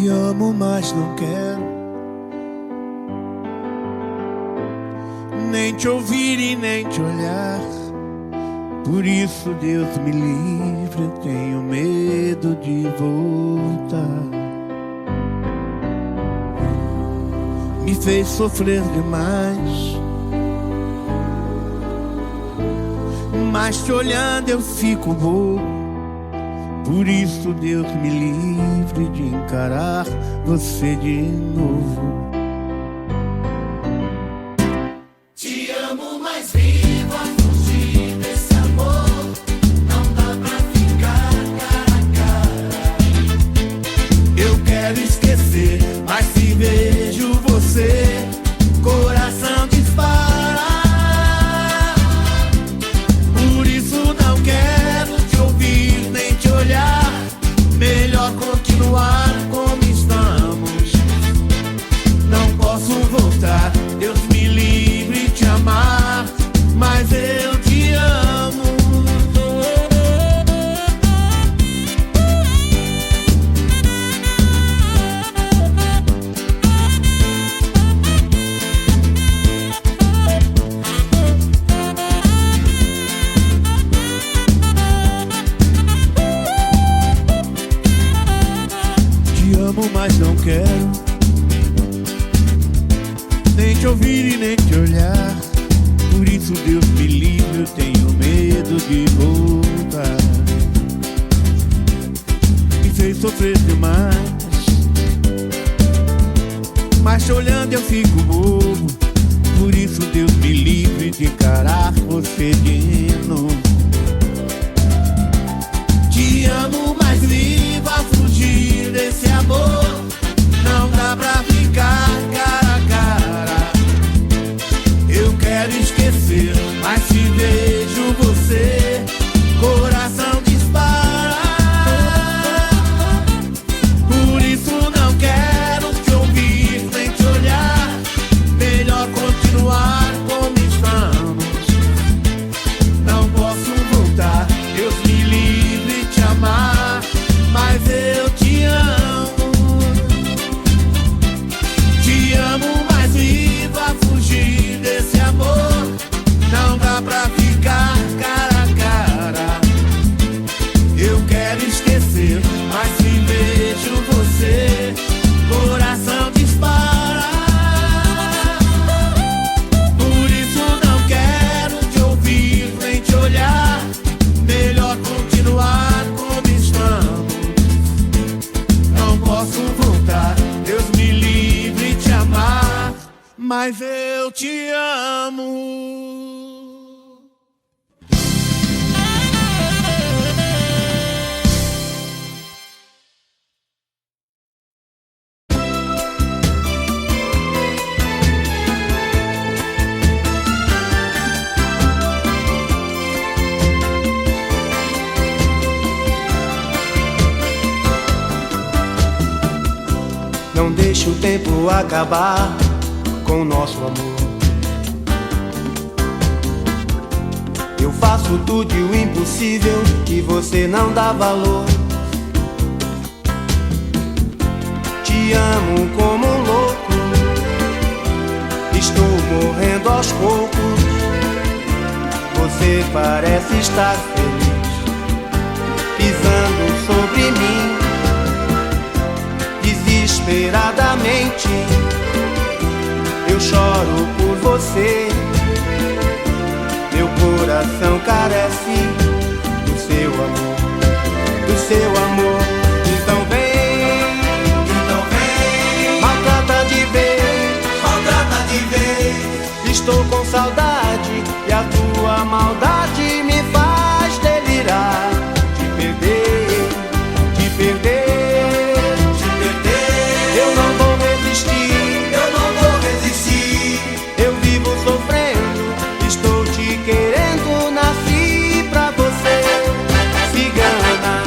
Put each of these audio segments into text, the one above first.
Te amo, mas não quero nem te ouvir e nem te olhar. Por isso, Deus me livre, eu tenho medo de voltar. Me fez sofrer demais, mas te olhando eu fico bobo. Por isso, Deus me livre de encarar você de novo. Te amo, mas vivo a fugir desse amor. Não dá pra ficar cara a cara. Eu quero esquecer, mas se vejo você, coração dispara. Por isso não quero te ouvir nem te olhar. Melhor continuar como estamos. Não posso voltar, Deus me livre de te amar, mas eu te amo. Te amo, mas não quero nem te ouvir e nem te olhar. Por isso, Deus me livre, eu tenho medo de voltar. Me fez sofrer demais, mas te olhando eu fico bobo. Por isso, Deus me livre de encarar você de novo. Te amo, mas vivo a fugir desse amor. Não dá pra ficar cara a cara. Eu quero esquecer, mas se vejo você, coração dispara. Por isso não quero te ouvir nem te olhar. Melhor continuar como estamos. Não posso voltar, Deus me livre de te amar, mas eu te amo. Te amo, mas vivo a fugir desse amor. Não dá pra ficar cara a cara. Eu quero esquecer, mas se vejo você, coração dispara. Por isso não quero te ouvir nem te olhar. Melhor continuar como estamos. Não posso voltar, Deus me livre de te amar, mas eu te amo. Não deixe o tempo acabar com o nosso amor. Eu faço tudo e o impossível que você não dá valor. Te amo como um louco, estou morrendo aos poucos. Você parece estar feliz, pisando sobre mim. Desesperadamente eu choro por você. Meu coração carece do seu amor, do seu amor. Então vem, maltrata de vez. Estou com saudade e a tua maldade me faz delirar. Te perder, te perder. Eu não vou resistir. Eu vivo sofrendo, estou te querendo. Nasci pra você, cigana.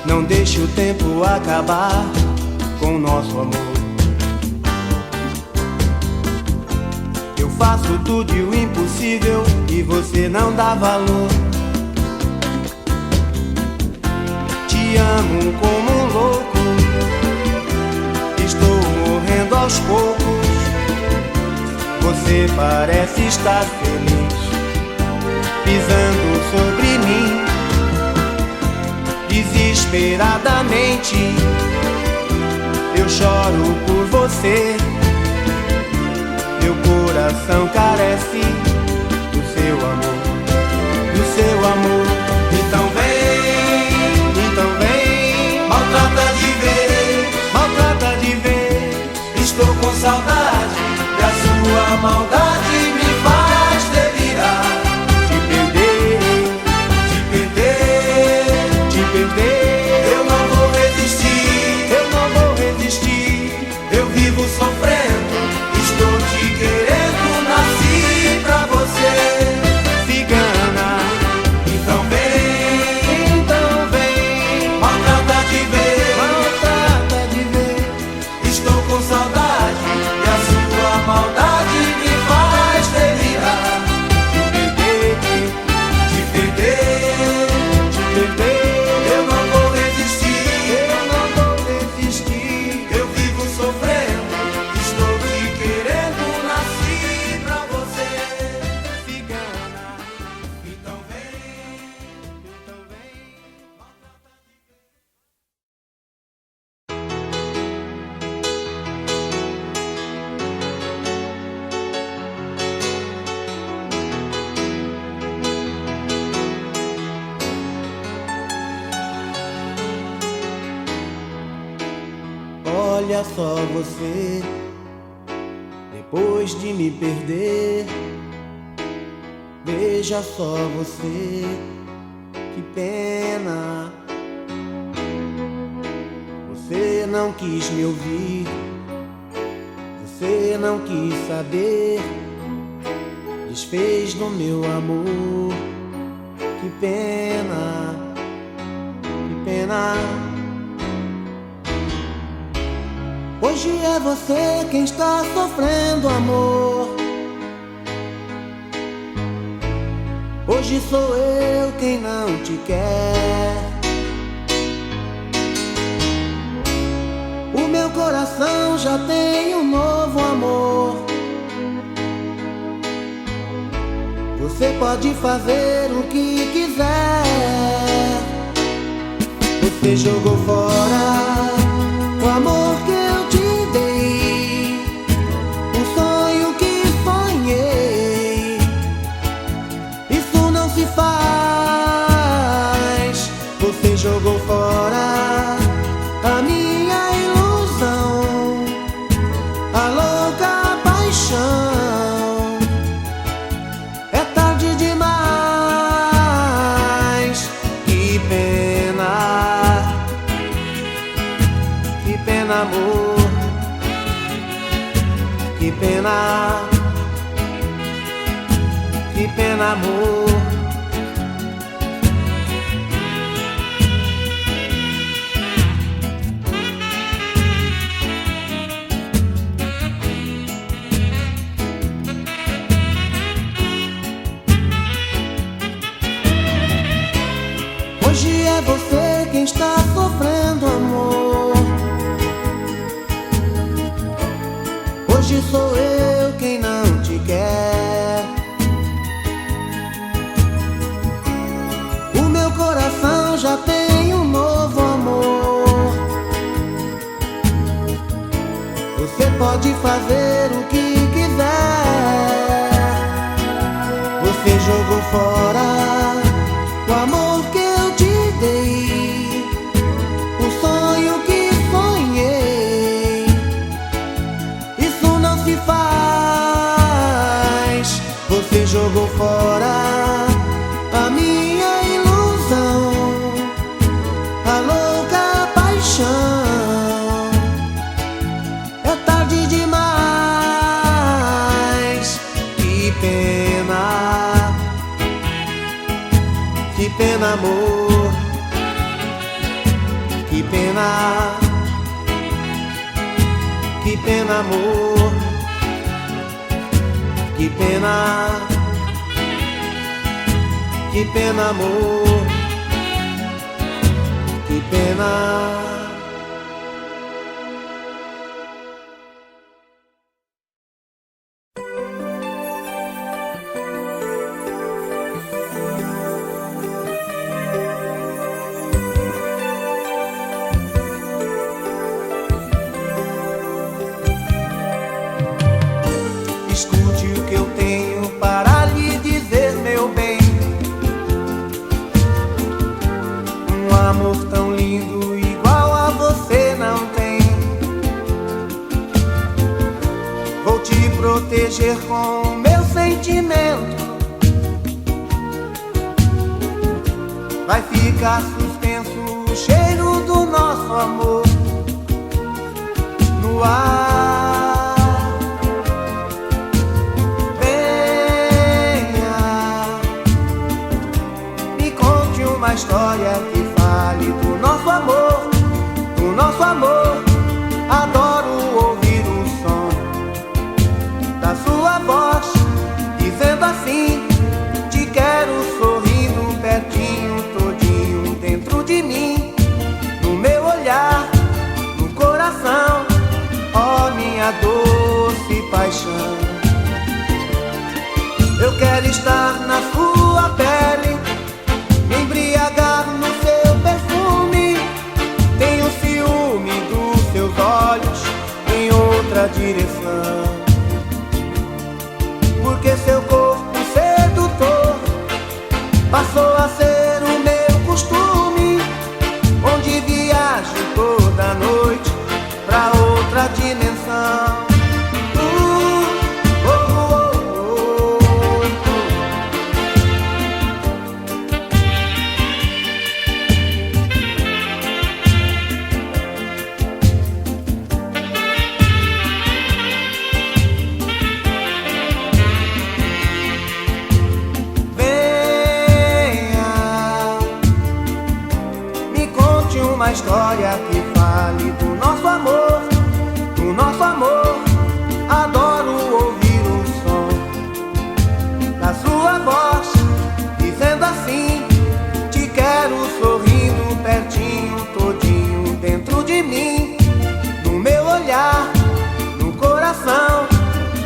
Não deixe o tempo acabar com nosso amor. Eu faço tudo e o impossível e você não dá valor. Te amo como um louco, estou morrendo aos poucos. Você parece estar feliz, pisando sobre mim, desesperadamente. Eu choro por você, meu coração carece do seu amor, do seu amor. Então vem, maltrata de vez. Estou com saudade e a sua maldade me faz delirar. Te perder, eu não vou resistir, eu vivo sofrendo, estou te querendo, nasci pra você, cigana. Então vem, maltrata de vez, estou com saudade e a sua maldade me faz delirar. Te perder, eu não vou resistir, eu vivo sofrendo, estou te querendo, nasci pra você, cigana. Então vem. Olha só você, depois de me perder. Veja só você, que pena. Você não quis me ouvir, você não quis saber, desfez do meu amor. Que pena, que pena. Hoje é você quem está sofrendo, amor. Hoje sou eu quem não te quer. O meu coração já tem um novo amor. Você pode fazer o que quiser. Você jogou fora o amor que eu te dei, um sonho que sonhei. Isso não se faz. Você jogou fora a minha ilusão, a louca paixão. É tarde demais. Que pena, que pena, amor. Que pena, que pena, amor. Hoje é você quem está sofrendo, amor. Hoje sou eu quem não te quer. O meu coração já tem um novo amor. Você pode fazer o que quiser. Você jogou fora o amor que eu te dei, um sonho que sonhei. Isso não se faz. Você jogou fora a minha ilusão, a louca paixão. É tarde demais. Que pena, que pena, amor. Que pena, pena, amor, que pena, que pena, amor, que pena. Escute o que eu tenho para lhe dizer, meu bem. Um amor tão lindo igual a você não tem. Vou te proteger com meu sentimento. Vai ficar suspenso o cheiro do nosso amor no ar. Uma história que fale do nosso amor, do nosso amor. Adoro ouvir o som da sua voz, dizendo assim: te quero sorrindo pertinho, todinho dentro de mim, no meu olhar, no coração, ó minha doce paixão. Eu quero estar na sua pele, me embriagar no seu perfume. Tenho ciúme dos seus olhos em outra direção, porque seu corpo sedutor passou a ser o meu costume, onde viajo toda noite pra outra dimensão. Uma história que fale do nosso amor, do nosso amor. Adoro ouvir o som da sua voz, dizendo assim: te quero sorrindo pertinho, todinho dentro de mim, no meu olhar, no coração,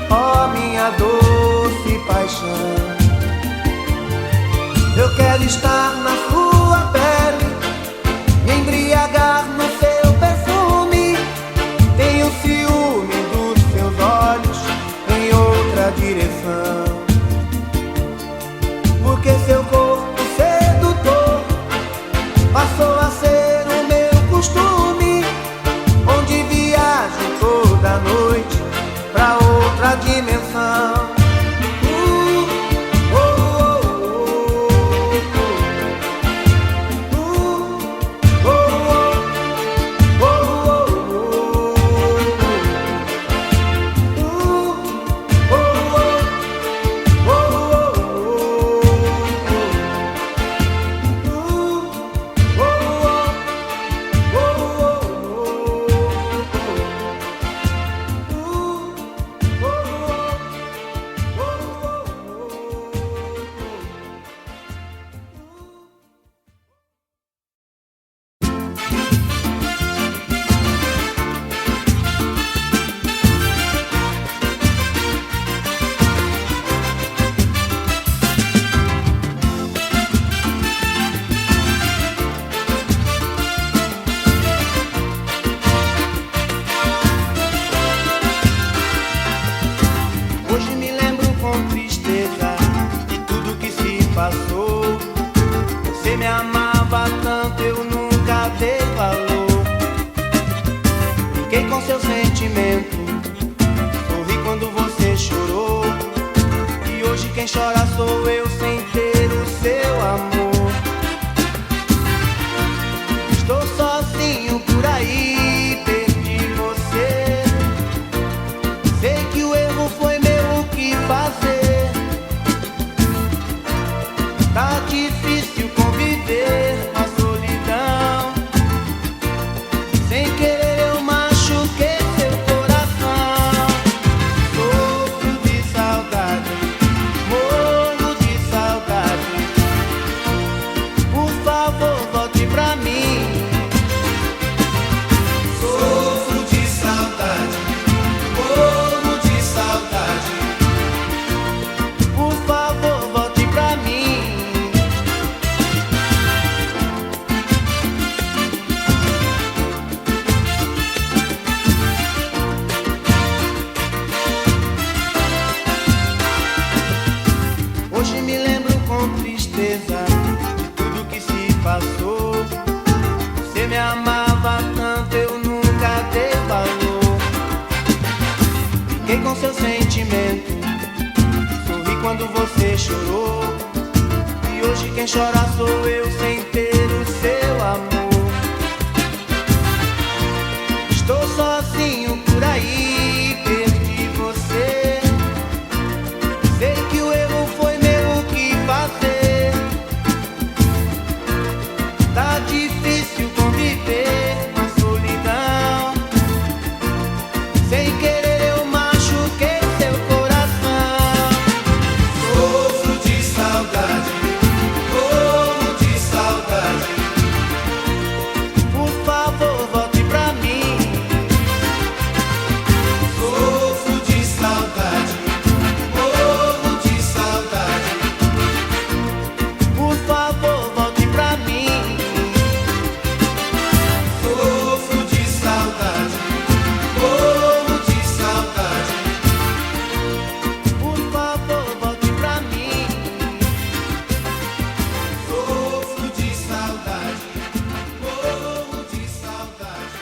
ó minha doce paixão. Eu quero estar na sua pele, me embriagar no seu perfume. Tenho ciúme dos seus olhos em outra direção, porque seu corpo sedutor passou a ser o meu costume, onde viajo toda noite pra outra dimensão. brinquei com seu sentimento, sorri quando você chorou. E hoje quem chora sou eu sem ter o seu amor. Estou sozinho por aí, perdi você. Sei que o erro foi meu, o que fazer? Tá difícil conviver com a solidão. Sem querer eu machuquei seu coração. Sofro de saudade, morro de saudade. Por favor, volte pra mim. Sofro de saudade, morro de saudade. Por favor, volte pra mim. Sofro de saudade, morro de saudade. Por favor, volte pra mim. Sofro de saudade, morro de saudade.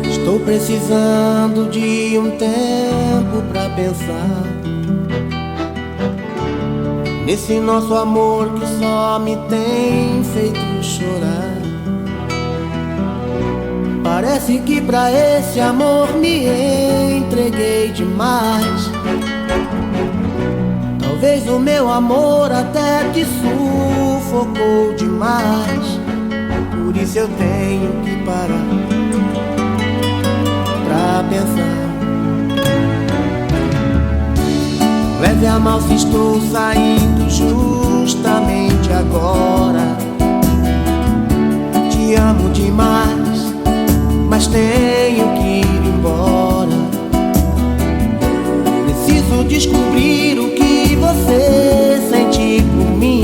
Estou precisando de um tempo pra pensar nesse nosso amor que só me tem feito chorar. Parece que pra esse amor me entreguei demais. Talvez o meu amor até te sufocou demais. Por isso eu tenho que parar pra pensar. Leve a mal se estou saindo justamente agora. Te amo demais, mas tenho que ir embora. Preciso descobrir o que você sente por mim.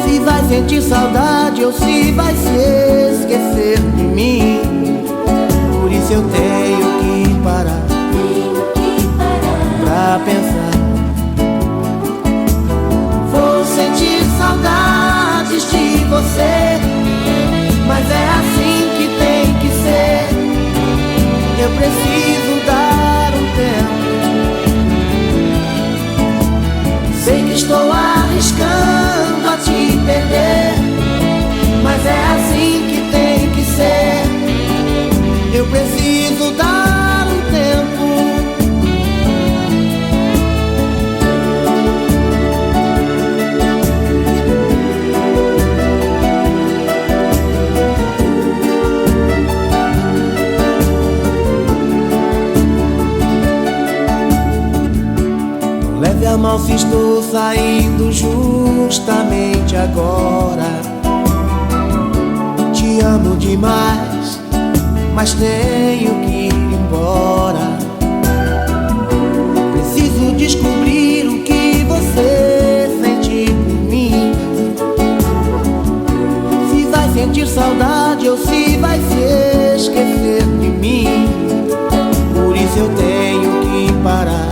Se vai sentir saudade ou se vai se esquecer de mim. Por isso eu tenho que parar pra pensar. Vou sentir saudades de você, mas é assim que tem que ser. Eu preciso dar um tempo. Sei que estou arriscando a te perder, mas é assim que tem que ser. Eu preciso dar um tempo. Não leve a mal se estou saindo justamente agora. Te amo demais, mas tenho que ir embora. Preciso descobrir o que você sente por mim. Se vai sentir saudade ou se vai se esquecer de mim. Por isso eu tenho que parar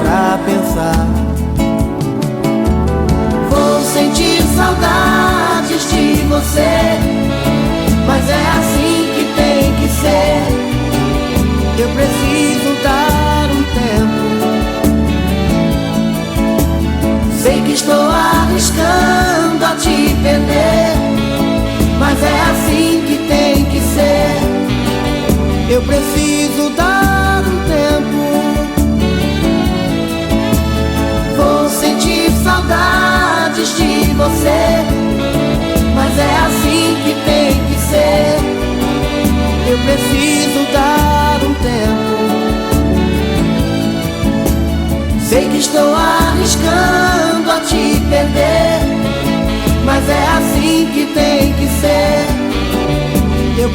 pra pensar. Vou sentir saudades de você, mas é assim que tem que ser. Eu preciso dar um tempo. Sei que estou arriscando a te perder, mas é assim que tem que ser. Eu preciso dar um tempo. Vou sentir saudades de você, mas é assim que tem que ser. Eu preciso dar um tempo. Sei que estou arriscando a te perder, mas é assim que tem que ser. Eu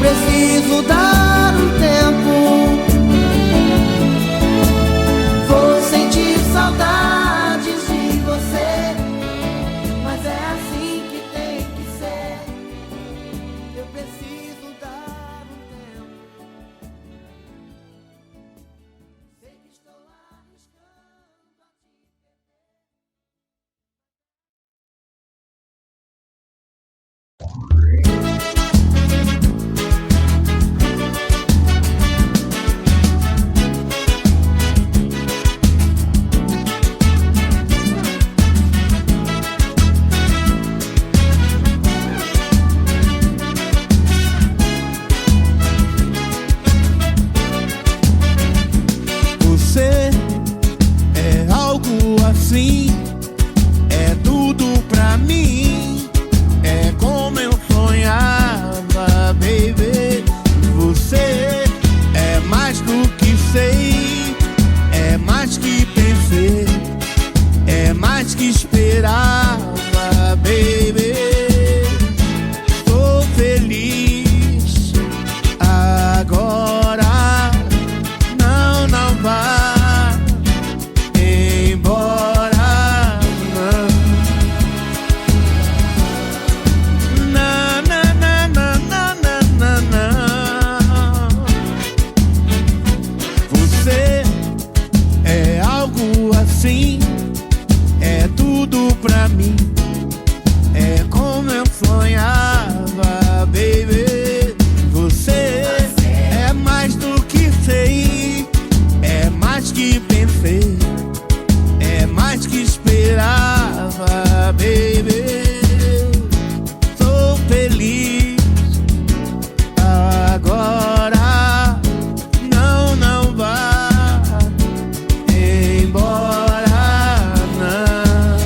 Você é algo assim, é tudo pra mim, é como eu sonhava, baby. Você é mais do que sei, é mais que pensei, é mais que esperava, baby. Tô feliz agora. Não vá embora, não. Na, na, na, na, na, na, na. Você é algo assim, é tudo pra mim, é como eu sonhava, baby. Você é mais do que sei, é mais que pensei, é mais que esperava, baby. Tô feliz agora. Não vá embora, não.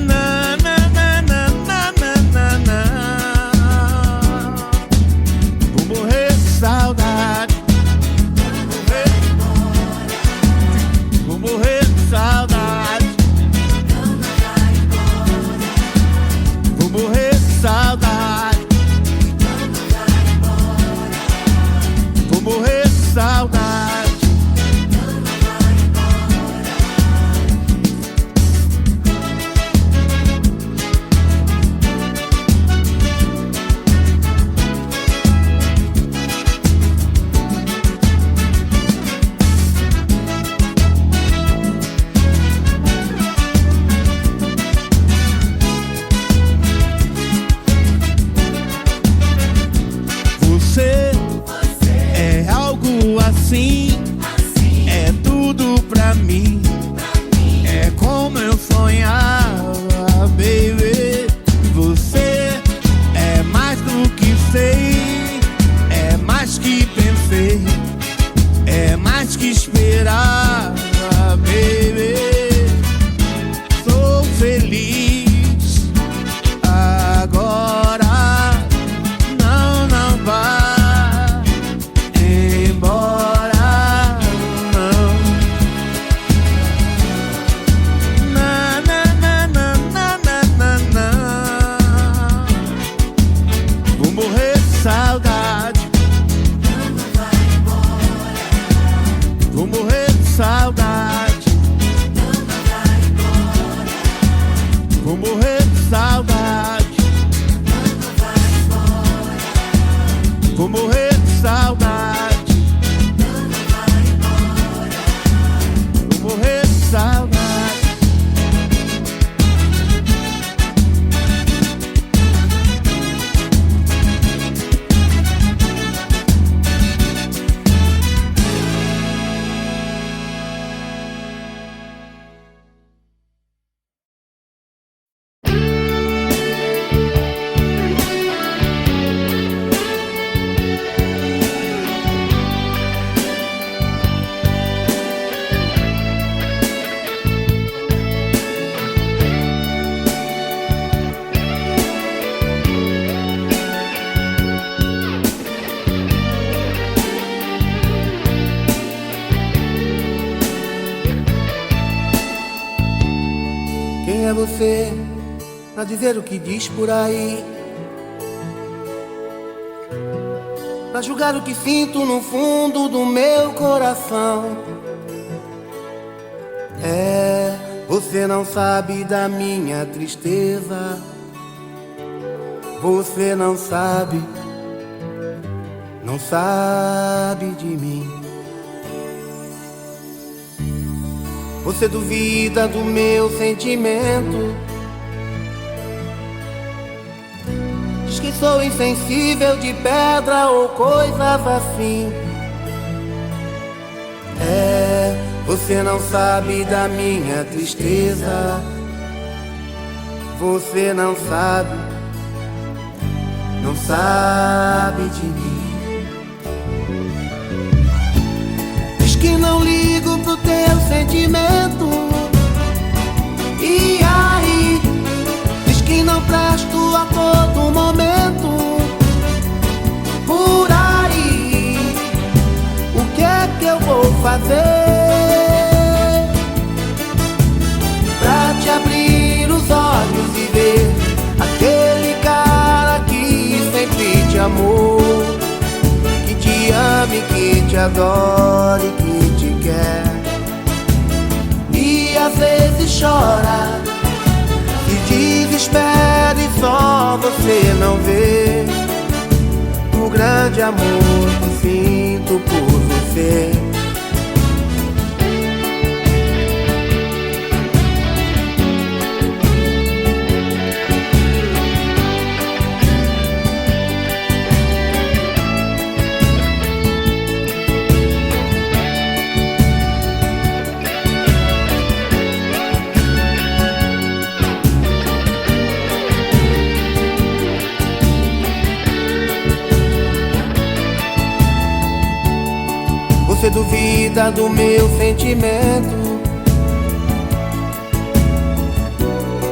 Na, na, na, na, na, na, na. Vou morrer de saudade. Vou morrer de saudade. Vou morrer de saudade. Vou morrer de saudade. Você é algo assim, é tudo pra mim, é como eu sonhava, baby. Você é mais do que sei, é mais que pensei, é mais que esperava, baby. Sou feliz agora. Não vá embora, não. Na, na, na, na, na, na, na. Vou morrer de saudade. Vou morrer de saudade. Vou morrer de saudade. Vou morrer de saudade. Vou morrer de saudade. Quem é você pra dizer o que diz por aí? Pra julgar o que sinto no fundo do meu coração? É, você não sabe da minha tristeza. Você não sabe de mim. Você duvida do meu sentimento. Diz que sou insensível de pedra ou coisas assim. Você não sabe da minha tristeza. Você não sabe de mim. Diz que não ligo pro teu sentimento. E aí? Diz que não presto a todo momento. Por aí, o que é que eu vou fazer pra te abrir os olhos e ver aquele cara que sempre te amou, que te ame, que te adore, que te quer. E às vezes chora, se desespera e só você não vê o grande amor que sinto por você. Você duvida do meu sentimento.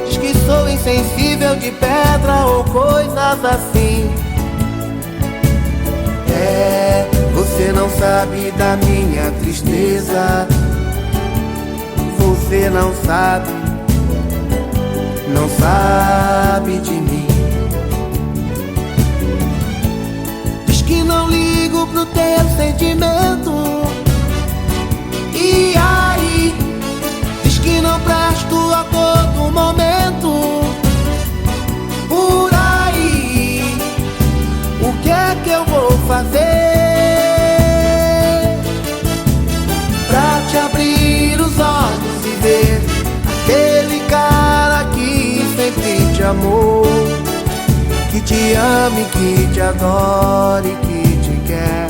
Diz que sou insensível de pedra ou coisas assim. Você não sabe da minha tristeza. Você não sabe de mim. Diz que não ligo pro teu sentimento. E aí? Diz que não presto a todo momento. Por aí, o que é que eu vou fazer pra te abrir os olhos e ver aquele cara que sempre te amou, que te ame, que te adore, que te quer.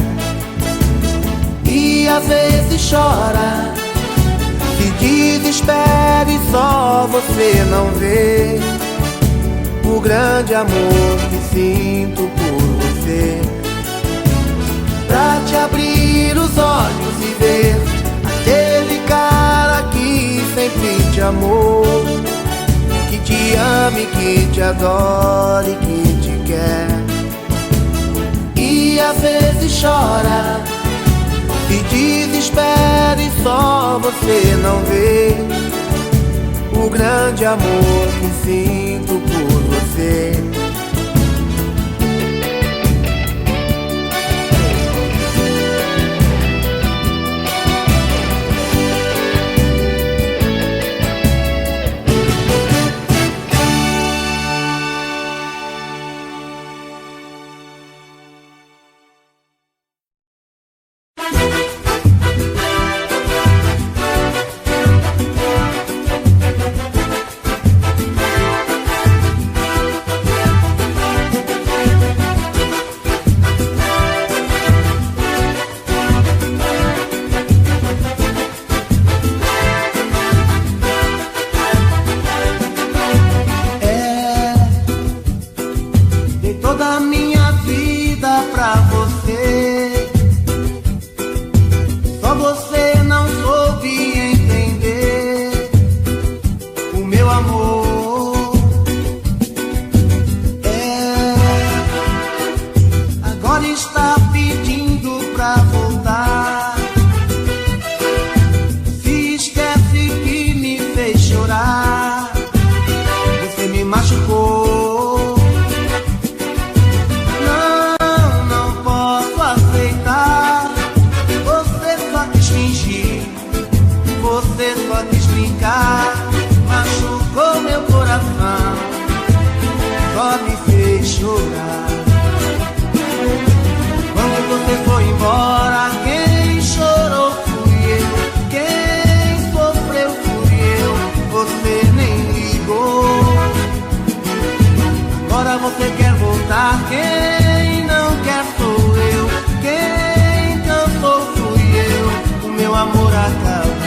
E às vezes chora, se desespera e só você não vê o grande amor que sinto por você. Pra te abrir os olhos e ver aquele cara que sempre te amou, que te ame, que te adore, que te quer. E às vezes chora, se desespera e só você não vê o grande amor que sinto por você. Você quer voltar, quem não quer sou eu. Quem cansou fui eu, o meu amor acabou.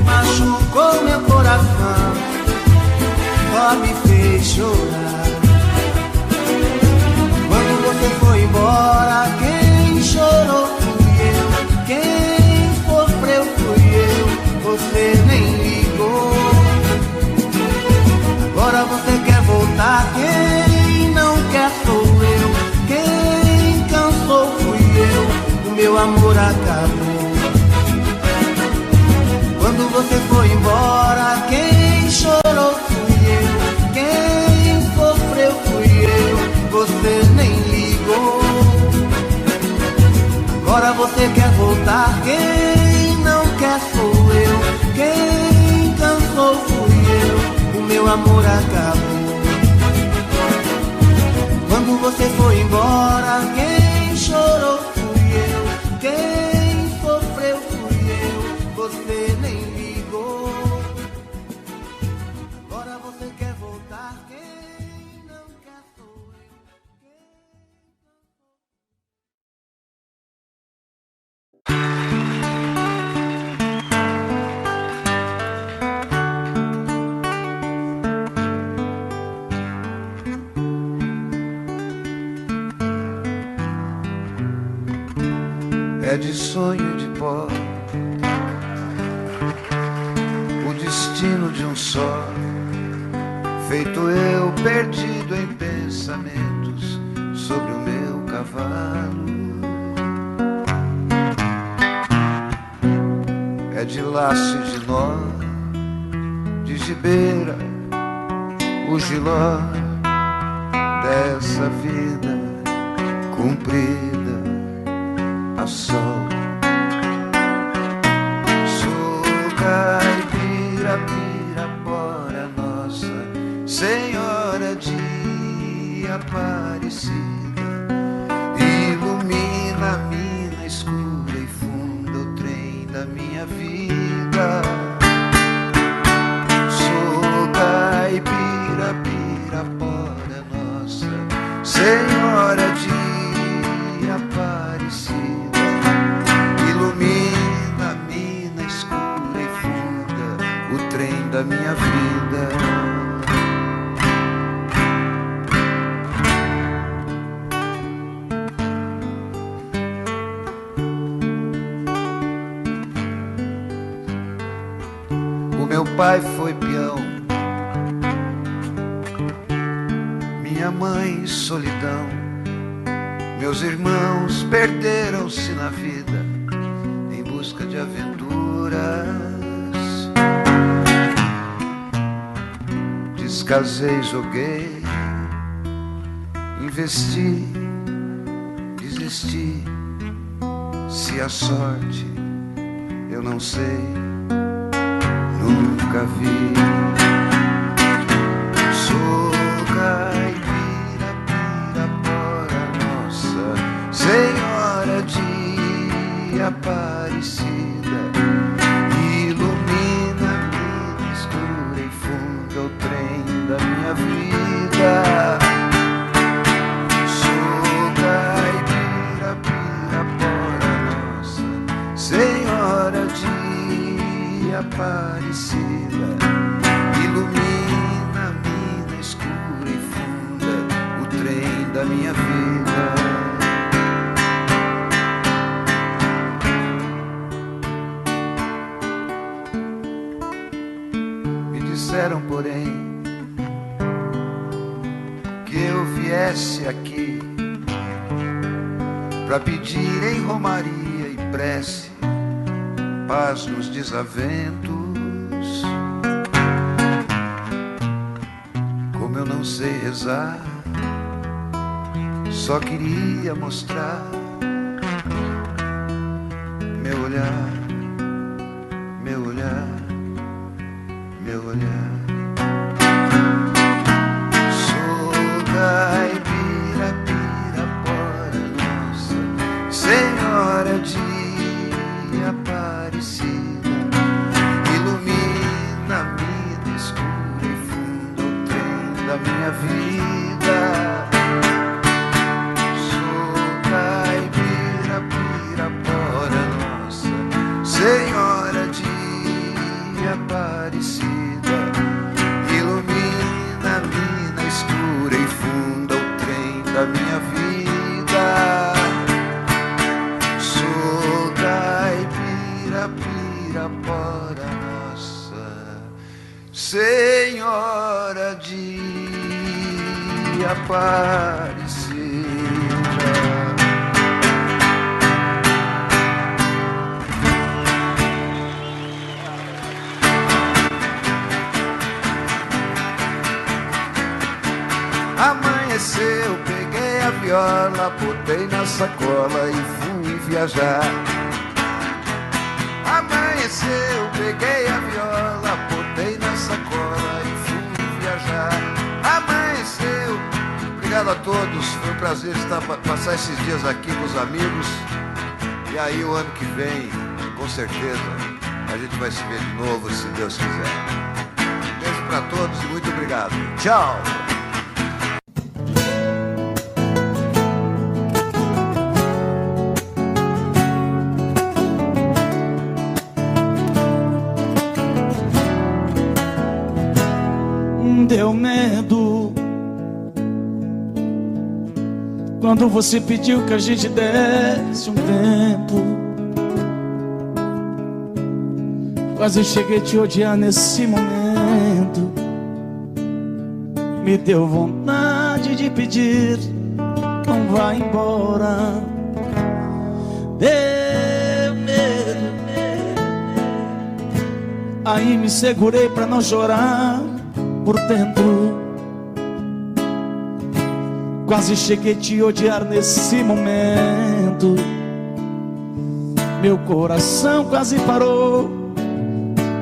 Machucou meu coração, só me fez chorar. Quando você foi embora, quem chorou fui eu. Quem sofreu fui eu, você nem ligou. Agora você quer voltar, quem não quer sou eu. Quem cansou fui eu, o meu amor acabou. Quando você foi embora, quem chorou fui eu. Quem sofreu fui eu, você nem ligou. Agora você quer voltar, quem não quer sou eu. Quem cansou fui eu, o meu amor acabou. Quando você foi embora, quem chorou fui eu. Quem sofreu fui eu, você nem ligou. Agora você quer voltar, quem não quer sou eu. É de sonho de pó o destino de um só, feito eu perdido em pensamentos sobre o meu cavalo. É de laço e de nó, de gibeira, o giló dessa vida cumprida a sol. Sou caipira, pirapora nossa Senhora de Aparecida, ilumina a mina escura e funda o trem da minha vida. Sou caipira, pirapora nossa Senhora de Aparecida, ilumina a mina escura e funda o trem da minha vida. O meu pai foi peão, minha mãe solidão, meus irmãos perderam-se na vida em busca de aventuras. Descasei, joguei, investi, desisti. Se a sorte eu não sei, nunca vi. Sou caipira, pirapora nossa Senhora de Aparecida, ilumina a mina escura e funda o trem da minha vida. Sou caipira, pirapora nossa Senhora de Aparecida, disseram, porém, que eu viesse aqui pra pedir em romaria e prece paz nos desaventos. Como eu não sei rezar, só queria mostrar meu olhar, meu olhar, meu olhar. Sou caipira, Pirapora, nossa Senhora de Aparecida, ilumina a vida escura e funda o trem da minha vida. Sou caipira, Pirapora, nossa Senhora de Aparecida, ilumina a mina escura e funda o trem da minha vida. Sou caipira, Pirapora, nossa Senhora de Aparecida. Amanheceu, peguei a viola, botei na sacola e fui viajar. Amanheceu, peguei a viola, botei na sacola e fui viajar. Amanheceu. Obrigado a todos, foi um prazer passar esses dias aqui com os amigos. E aí o ano que vem, com certeza, a gente vai se ver de novo, se Deus quiser. Beijo pra todos e muito obrigado. Tchau! Deu medo quando você pediu que a gente desse um tempo. Quase cheguei a te odiar nesse momento. Me deu vontade de pedir, não vá embora. Deu medo, aí me segurei pra não chorar por dentro. Quase cheguei a te odiar nesse momento. Meu coração quase parou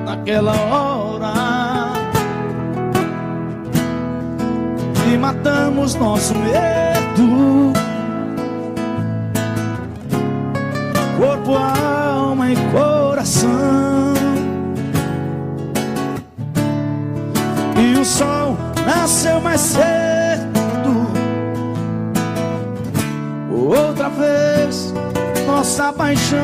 naquela hora. E matamos nosso medo, corpo, alma e coração. E o sol nasceu mais cedo. Outra vez, nossa paixão.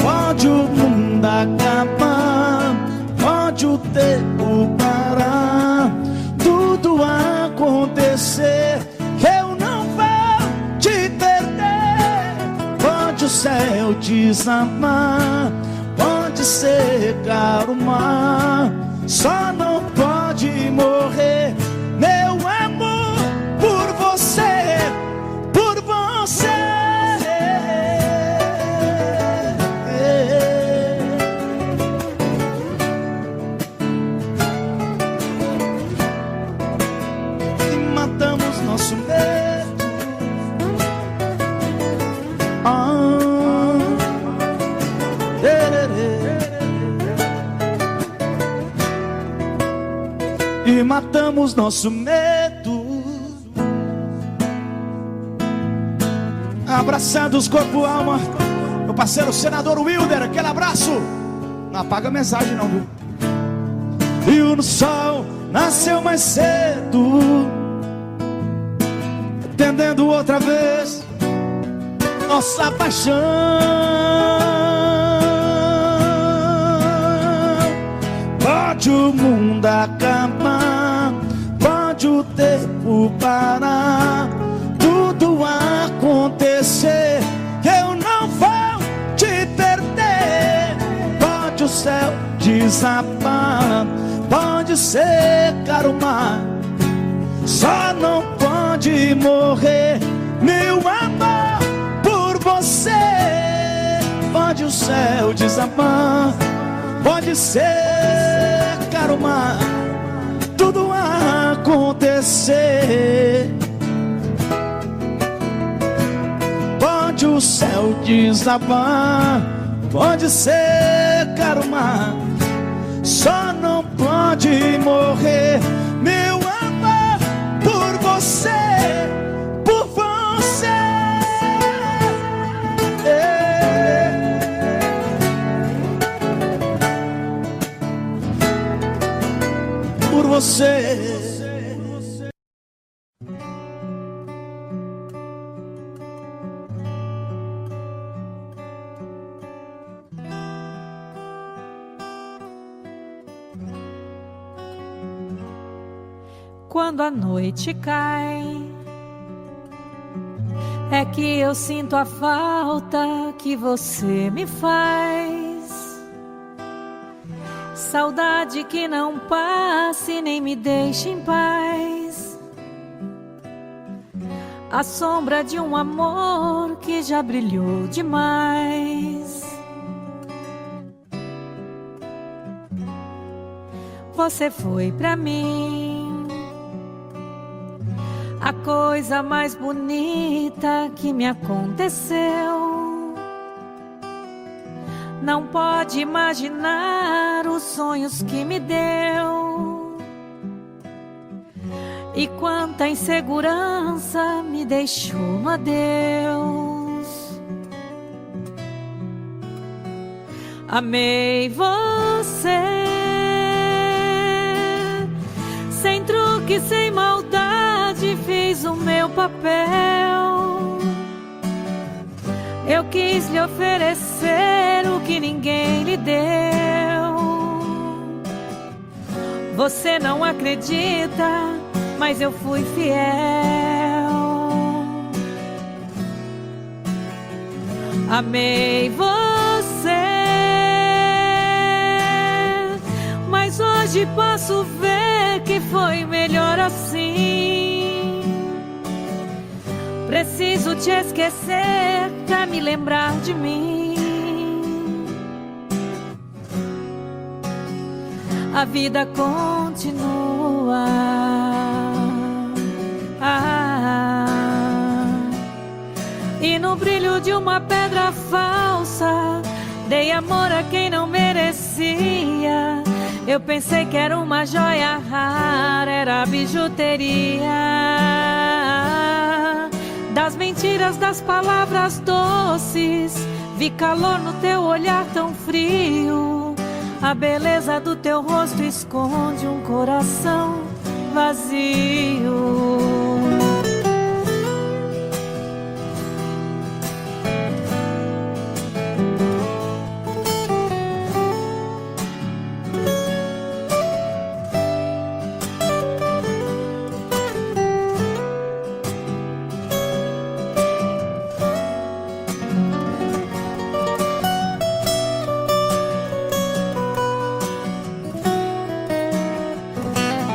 Pode o mundo acabar, pode o tempo parar, tudo acontecer, eu não vou te perder. Pode o céu desamar, pode secar o mar, só não pode morrer meu amor por você, por você. E matamos nosso medo. E matamos nosso medo. Abraçados, corpo, alma. Meu parceiro senador Wilder, aquele abraço. Não apaga a mensagem não, viu? E o sol nasceu mais cedo, atendendo outra vez nossa paixão. Pode o mundo acabar, pode o tempo parar, tudo acontecer, eu não vou te perder. o céu desabar, pode secar o mar, só não pode morrer meu amor por você. Pode o céu desabar, pode secar o mar, tudo acontecer. Pode o céu desabar, pode secar o mar, só não pode morrer meu amor por você, por você. Por você. Quando a noite cai, é que eu sinto a falta que você me faz. Saudade que não passe nem me deixe em paz. A sombra de um amor que já brilhou demais. Você foi pra mim a coisa mais bonita que me aconteceu. Não pode imaginar os sonhos que me deu. E quanta insegurança me deixou no adeus. Amei você, sem truque, sem maldade, fiz o meu papel. Eu quis lhe oferecer o que ninguém lhe deu. Você não acredita, mas eu fui fiel. Amei você, mas hoje posso ver que foi melhor assim. Preciso te esquecer pra me lembrar de mim. A vida continua. E no brilho de uma pedra falsa, dei amor a quem não merecia. Eu pensei que era uma joia rara, era bijuteria. Das mentiras, das palavras doces, vi calor no teu olhar tão frio. A beleza do teu rosto esconde um coração vazio.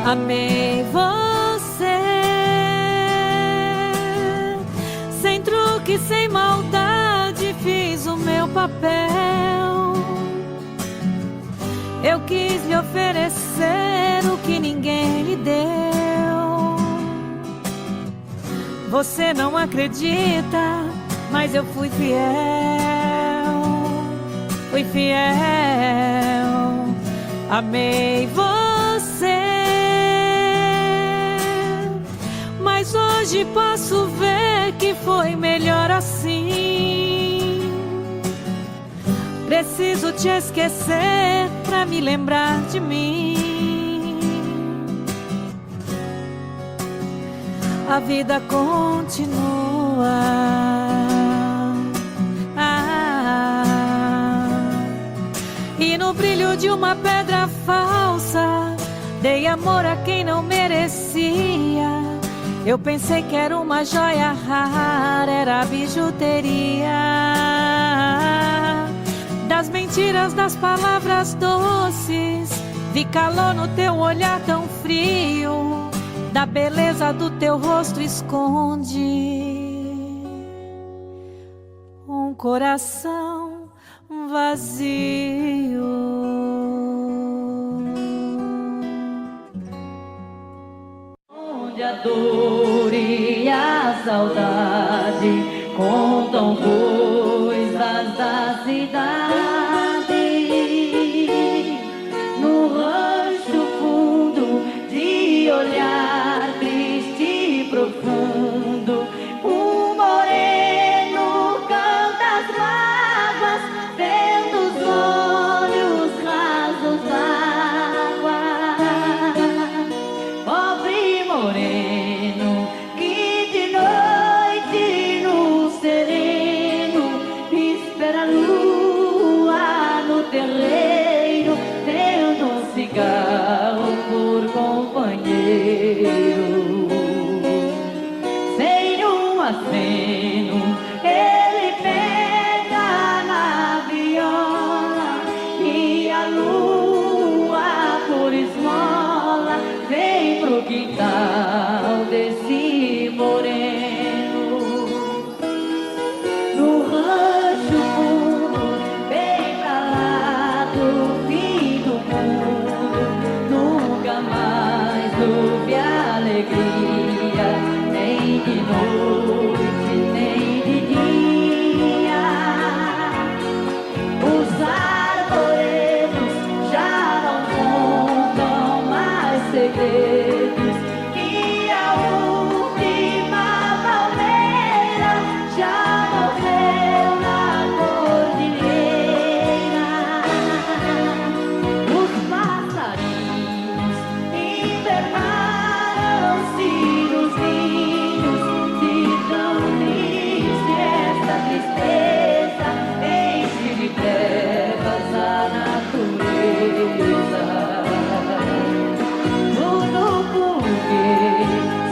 Amei você, sem truque, sem maldade, fiz o meu papel. Eu quis lhe oferecer o que ninguém lhe deu. Você não acredita, mas eu fui fiel. Fui fiel. Amei você, mas hoje posso ver que foi melhor assim. Preciso te esquecer pra me lembrar de mim. A vida continua. E no brilho de uma pedra falsa, dei amor a quem não merecia. Eu pensei que era uma joia rara, era bijuteria. das mentiras das palavras doces. Vi calor no teu olhar tão frio, da beleza do teu rosto esconde um coração vazio. Onde a dor e a saudade contam coisas da cidade. No rancho fundo de olhar triste e profundo, o moreno canta as mágoas, vendo os olhos rasos d'água. Pobre moreno que de noite no sereno espera a lua no terreiro, tendo um cigarro por companheiro. Sem um aceno ele pega na viola, e a lua por esmola vem pro quintal desse moreno. No rancho fundo, bem pra lá do fim do mundo, nunca mais houve alegria, nem de noite, nem de dia. Os arvoredos já não contam mais segredos, e a última palmeira já morreu na cordilheira. Os passarinhos internaram-se nos ninhos, se tão triste esta tristeza enche de trevas a natureza. Tudo porque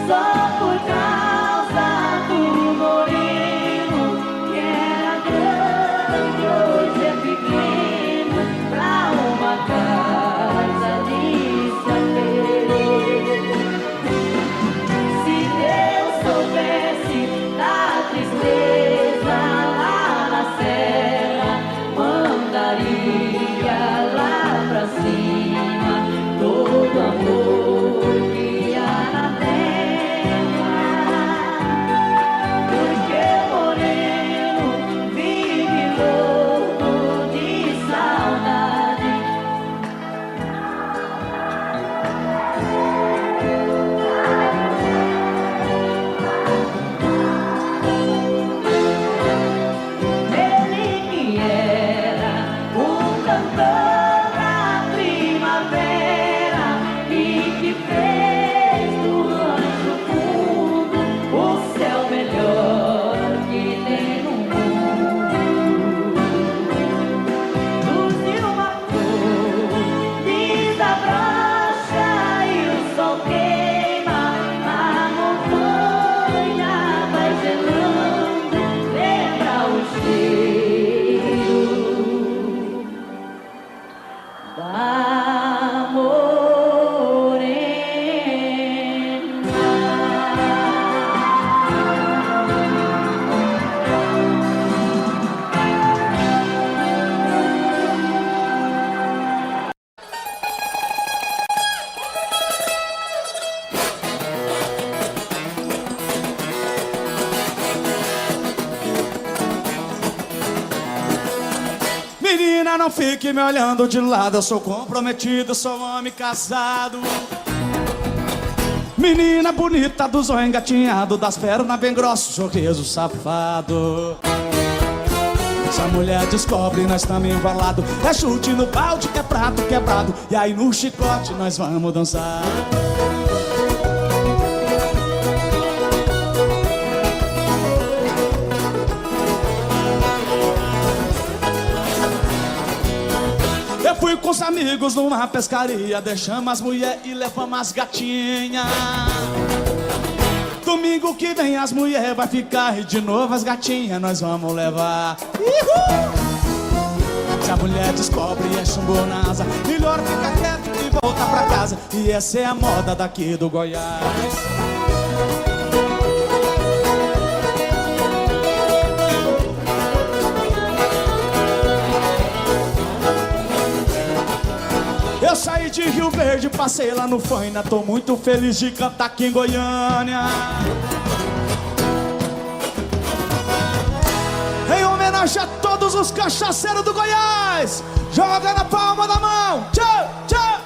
só por causa do moreno, que era grande, hoje é pequeno, pra uma casa de sapê. Se Deus soubesse da tristeza lá na serra, mandaria lá pra cima todo amor que há na terra. Porque o moreno vive louco de saudade. Ele que era um cantor da primavera e que fez do rancho fundo o céu melhor que tem no mundo. Luziu uma flor, desabrocha e o sol queima, a montanha vai gelando, lembra o cheiro da morena. Menina, não fique me olhando de lado, eu sou comprometido, sou homem casado. Menina bonita, do zóio engatinhado, das pernas bem grossos, sorriso safado. Essa mulher descobre, nós estamos embalados. É chute no balde, que é prato quebrado, e aí no chicote nós vamos dançar. Eu fui com os amigos numa pescaria, deixamos as mulher e levamos as gatinhas. Domingo que vem as mulheres vai ficar e de novo as gatinhas nós vamos levar. Uhul! Se a mulher descobre e é chumbo na asa, melhor ficar quieto e voltar pra casa. E essa é a moda daqui do Goiás. Eu saí de Rio Verde, passei lá no Faina. Tô muito feliz de cantar aqui em Goiânia. Em homenagem a todos os cachaceiros do Goiás, joga na palma da mão. Tchau, tchau.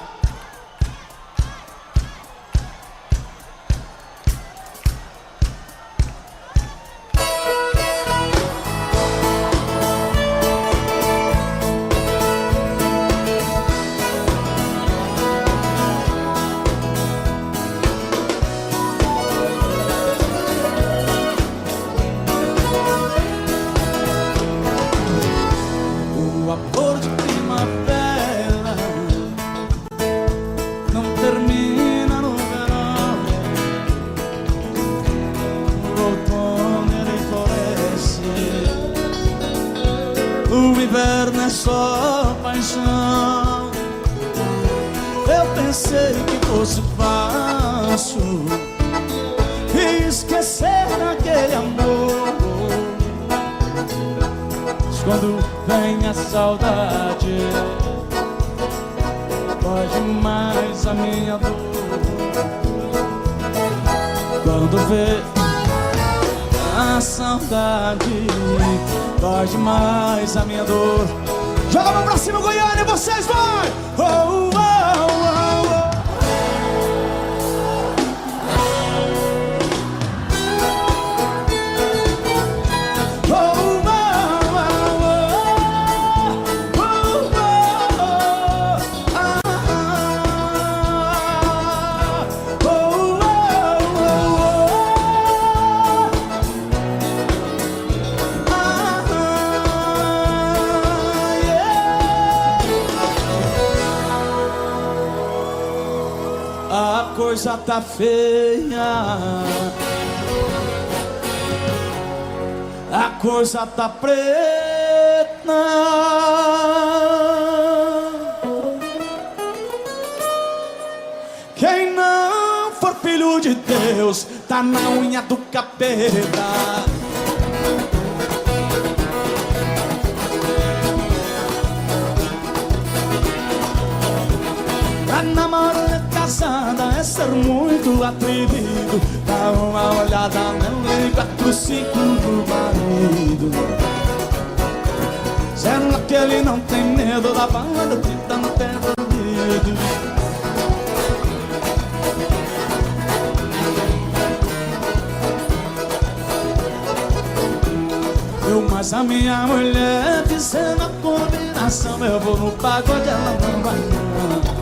Só paixão. Eu pensei que fosse fácil esquecer aquele amor, mas quando vem a saudade, pode mais a minha dor. Quando vê a saudade, pode mais a minha dor. Joga a mão pra cima, Goiânia, vocês vai! Oh, oh, oh, oh. A coisa tá feia, a coisa tá preta. Quem não for filho de Deus tá na unha do capeta. Pra namorar casada é ser muito atrevido. Dá uma olhada no 4-5 do marido. Será que ele não tem medo da banda que tá no pé do ouvido? Mas a minha mulher dizendo a combinação, eu vou no pagode, ela não vai não.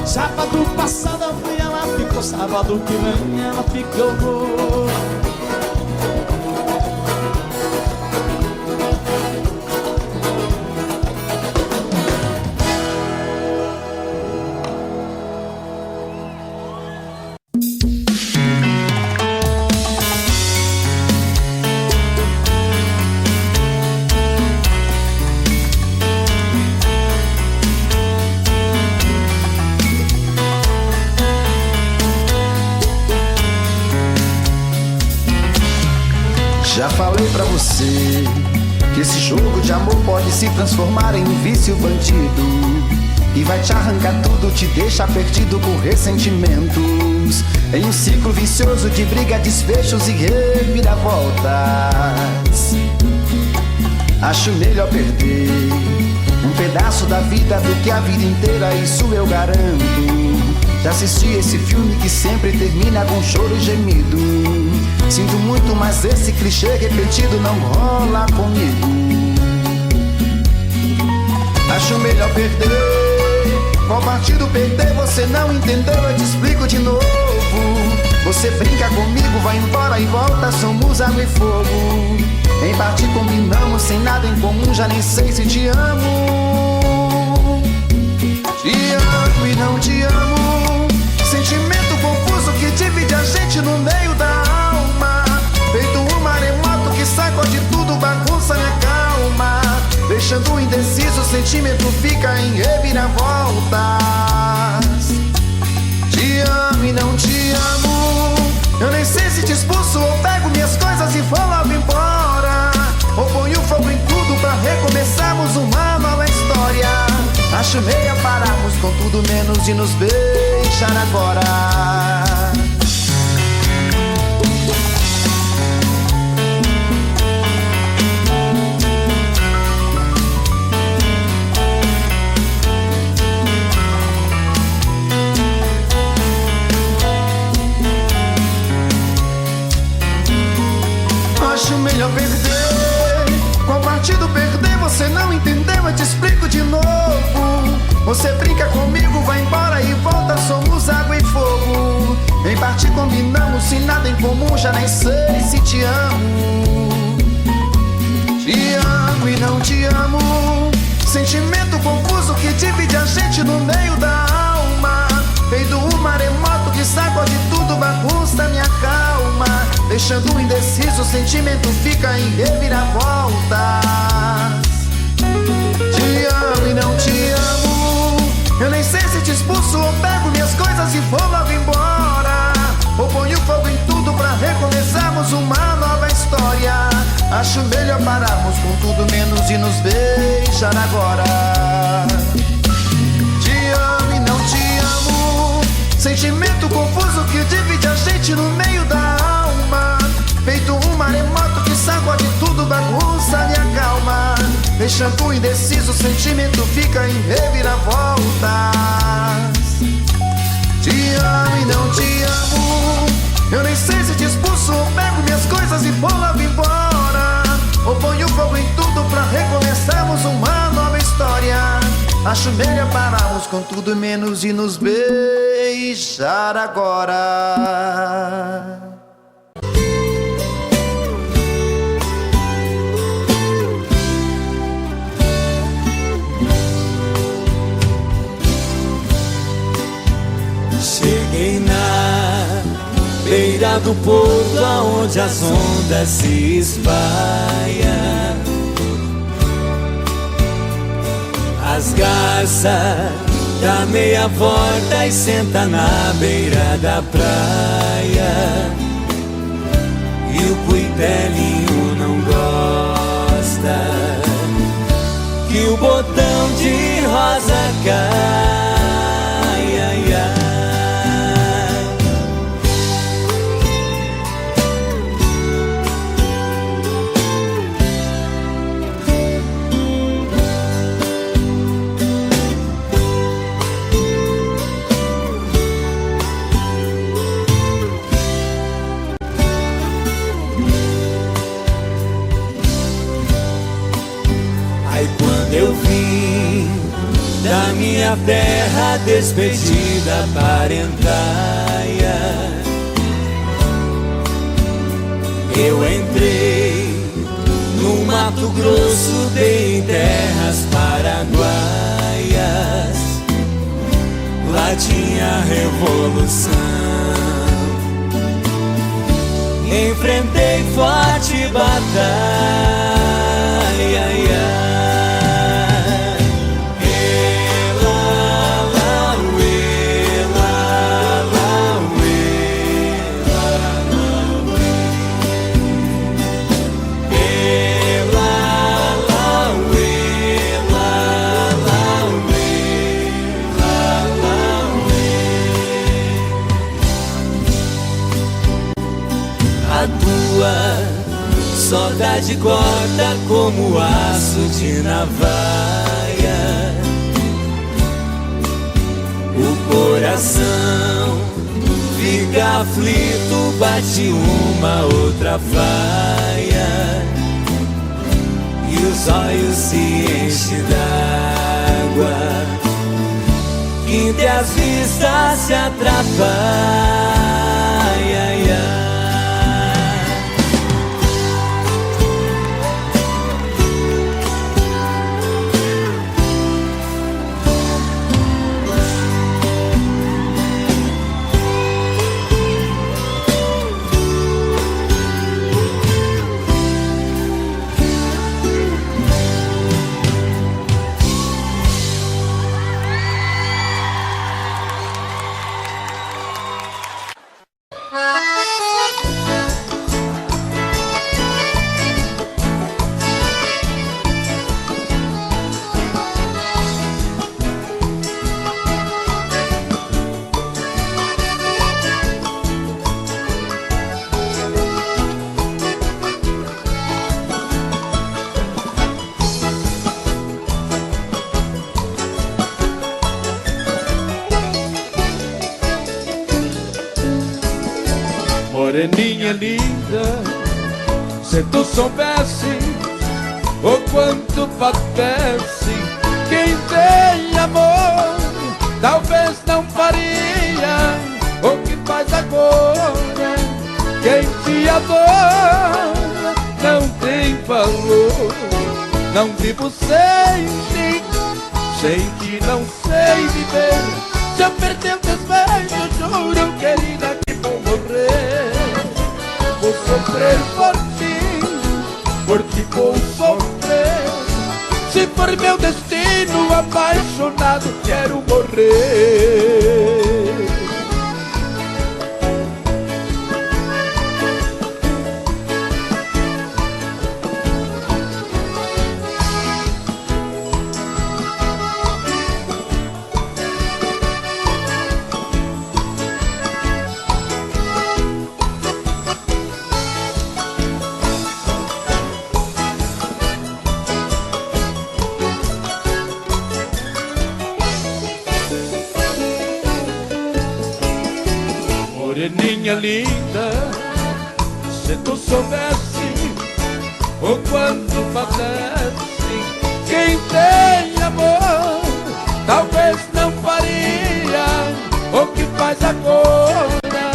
Sábado passado eu fui, ela ficou. Sábado que vem ela fica, eu vou. Já falei pra você que esse jogo de amor pode se transformar em um vício bandido, e vai te arrancar tudo, te deixa perdido por ressentimentos, em um ciclo vicioso de briga, desfechos e reviravoltas. Acho melhor perder um pedaço da vida do que a vida inteira, isso eu garanto. Já assisti esse filme que sempre termina com choro e gemido. Sinto muito, mas esse clichê repetido não rola comigo. Acho melhor perder. Qual partido perder? Você não entendeu, eu te explico de novo. Você brinca comigo, vai embora e volta, somos água e fogo. Em parte combinamos, sem nada em comum, já nem sei se te amo. Te amo e não te amo. Sentimento confuso que divide a gente no meio da alma. Feito um maremoto que sacode tudo, bagunça minha calma, deixando indeciso sentimento fica em reviravoltas. Te amo e não te amo. Eu nem sei se te expulso ou pego minhas coisas e vou logo embora, ou ponho fogo em tudo pra recomeçarmos uma nova história. Acho meia pararmos com tudo menos de nos beijar agora. Acho melhor perder. Qual partido perder? Você não entendeu, eu te explico de novo. Você brinca comigo, vai embora e volta, somos água e fogo. Em parte combinamos, se nada em comum, já nem sei se te amo. Te amo e não te amo. Sentimento confuso que divide a gente no meio da alma. Feito um maremoto que sacode tudo, bagunça minha calma. Deixando indeciso, o sentimento fica em reviravoltas. Te amo e não te amo. Eu nem sei se te expulso ou pego minhas coisas e vou logo embora, ou ponho fogo em tudo pra recomeçarmos uma nova história. Acho melhor pararmos com tudo menos de nos beijar agora. Te amo e não te amo. Sentimento confuso que divide a gente no meio da alma. Feito um maremoto que sacode tudo, bagunça minha calma. Deixando indeciso, o sentimento fica em reviravoltas. Te amo e não te amo. Eu nem sei se te expulso ou pego minhas coisas e vou logo embora, ou ponho fogo em tudo pra recomeçarmos uma nova história. Acho melhor pararmos com tudo menos de nos beijar agora. Cheguei na beira do porto, aonde as ondas se espalham. As garças dá meia volta e senta na beira da praia. E o cuitelinho não gosta que o botão de rosa cai. Ai, ai. Eu vim da minha terra despedida, parentaia. Eu entrei no Mato Grosso, dei em terras paraguaias. Lá tinha revolução. Enfrentei forte batalha. Saudade corta como aço de navalha. O coração fica aflito, bate uma outra faia. E os olhos se enchem d'água, que as vistas se atrapalham. Moreninha linda, se tu soubesse o quanto padece quem tem amor, talvez não faria o que faz agora. Quem te adora não tem valor. Não vivo sem ti, sem ti não sei viver. Se eu perder teus beijos, juro, querida, que vou morrer. Vou sofrer por ti vou sofrer. Se for meu destino, apaixonado, quero morrer. Moreninha linda, se tu soubesse o quanto padece quem tem amor, talvez não faria o que faz agora.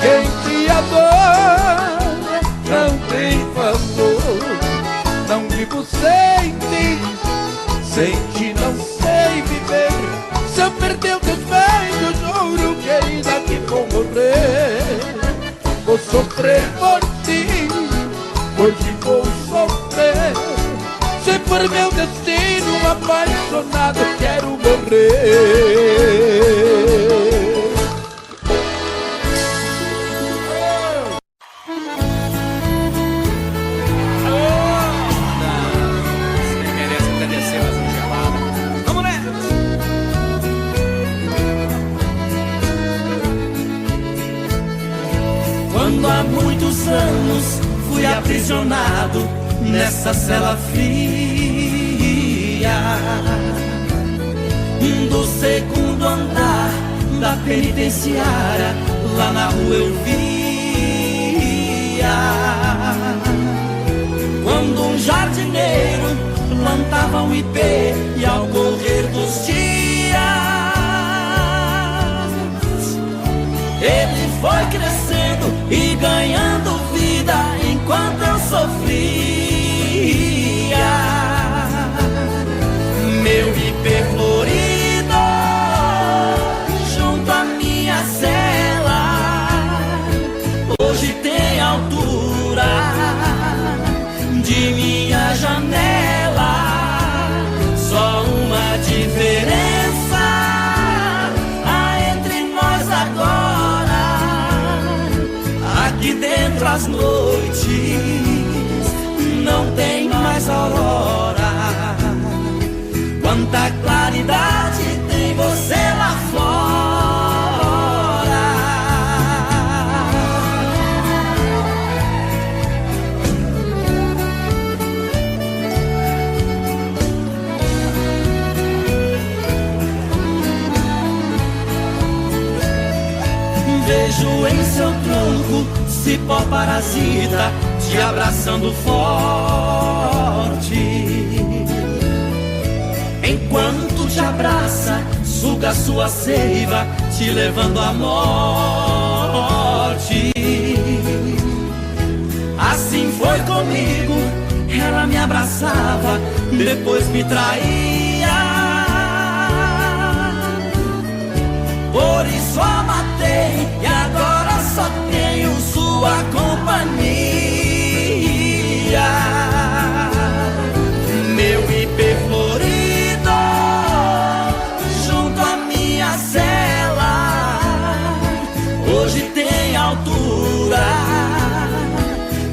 Quem te adora não tem valor. Não vivo sem ti, sem ti não sei viver. Se eu perder teus beijos, juro, querida, que vou morrer. Vou sofrer por ti vou sofrer. Se for meu destino, apaixonado, quero morrer. Quando há muitos anos fui aprisionado nessa cela fria do segundo andar da penitenciária, lá na rua eu via quando um jardineiro plantava um ipê e ao correr dos dias ele foi crescendo e ganhando vida enquanto eu sofria. Meu ipê florido junto à minha cela hoje tem altura de minha janela. Só uma diferença há entre nós agora: aqui dentro as noites não tem mais aurora. Quanta claridade tem você lá fora. Vejo em seu tronco cipó parasita te abraçando forte. Enquanto te abraça, suga sua seiva, te levando à morte. Assim foi comigo, ela me abraçava, depois me traía. Por isso a matei e agora só tenho sua companhia. Meu ipê florido junto à minha cela hoje tem altura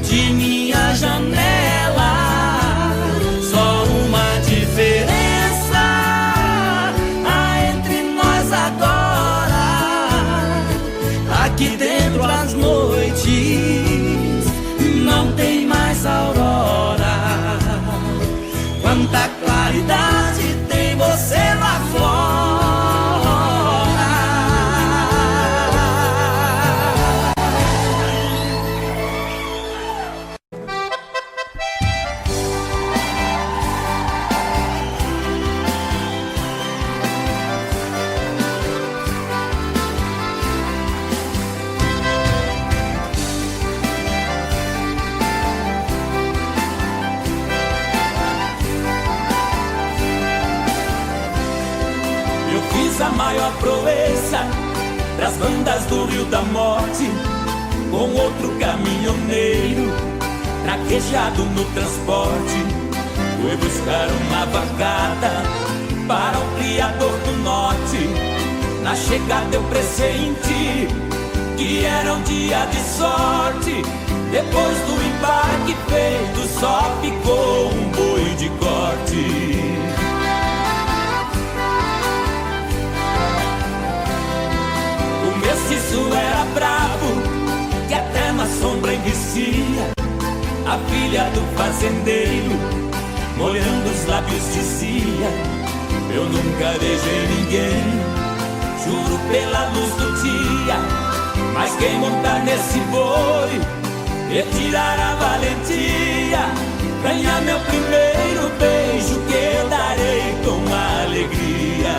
de minha janela. Só uma diferença há entre nós agora: aqui dentro as noites fiz a maior proeza pras bandas do Rio da Morte, com outro caminhoneiro traquejado no transporte. Fui buscar uma vacada para o criador do norte. Na chegada eu pressenti que era um dia de sorte. Depois do embarque feito, só ficou um boi de corte. O mestiço era bravo, que até na sombra envicia. A filha do fazendeiro, molhando os lábios, dizia: eu nunca beijei ninguém, juro pela luz do dia. Mas quem montar nesse boi, retirar a valentia, ganhar meu primeiro beijo, que eu darei com alegria.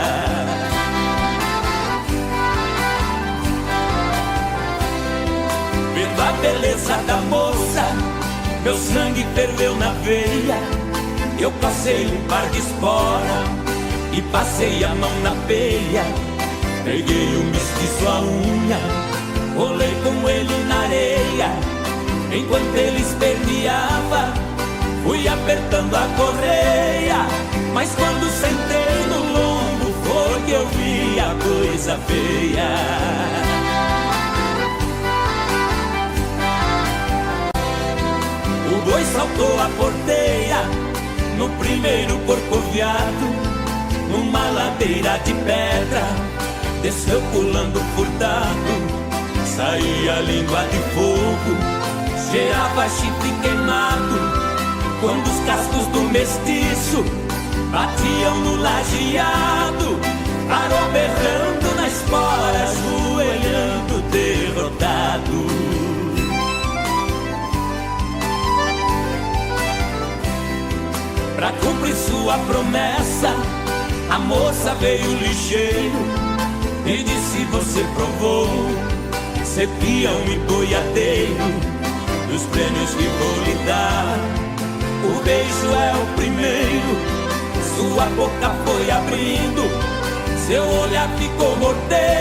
Vendo a beleza da moça, meu sangue ferveu na veia. Eu passei um par de espora e passei a mão na peia. Peguei o mestiço à unha, rolei com ele na areia. Enquanto ele esperneava, fui apertando a correia. Mas quando sentei no lombo, foi que eu vi a coisa feia. O boi saltou a porteira no primeiro corcoviado, numa ladeira de pedra, desceu pulando furtado. Saía língua de fogo, cheirava chifre queimado. Quando os cascos do mestiço batiam no lajeado, parou berrando na espora, ajoelhando derrotado. Pra cumprir sua promessa, a moça veio ligeiro e disse: você provou ser peão e boiadeiro dos prêmios que vou lhe dar. O beijo é o primeiro, sua boca foi abrindo, seu olhar ficou morteiro.